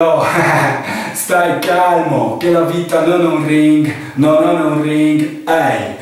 Oh, stai calmo, che la vita non è un ring, no, non è un ring, ehi.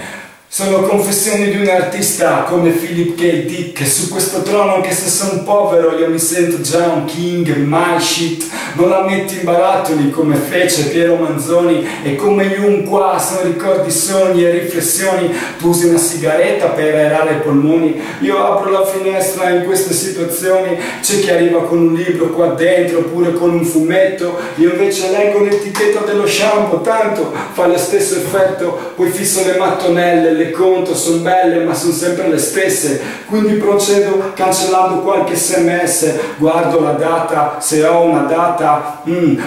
Sono confessioni di un artista come Philip K. Dick. Su questo trono, anche se sono povero, io mi sento già un king, my shit. Non la metti in barattoli come fece Piero Manzoni. E come Jung qua, sono ricordi, sogni e riflessioni. Tu usi una sigaretta per aerare i polmoni. Io apro la finestra in queste situazioni. C'è chi arriva con un libro qua dentro, oppure con un fumetto. Io invece leggo l'etichetta dello shampoo, tanto fa lo stesso effetto. Poi fisso le mattonelle, le conto, sono belle ma sono sempre le stesse, quindi procedo cancellando qualche sms, guardo la data, se ho una data,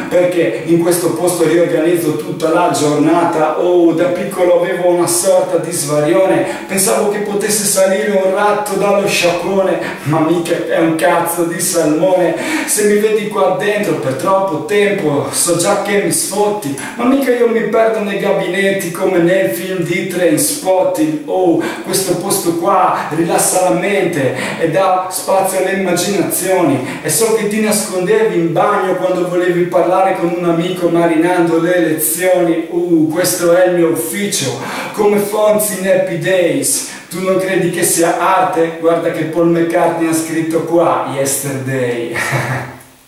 perché in questo posto riorganizzo tutta la giornata. Oh, da piccolo avevo una sorta di svarione, pensavo che potesse salire un ratto dallo sciacquone, ma mica è un cazzo di salmone. Se mi vedi qua dentro per troppo tempo so già che mi sfotti, ma mica io mi perdo nei gabinetti come nel film di Trainspotting. Oh, questo posto qua rilassa la mente e dà spazio alle immaginazioni. E so che ti nascondevi in bagno quando volevi parlare con un amico marinando le lezioni. Questo è il mio ufficio, come Fonzi in Happy Days. Tu non credi che sia arte? Guarda che Paul McCartney ha scritto qua Yesterday.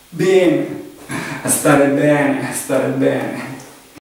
Bene, a stare bene, a stare bene.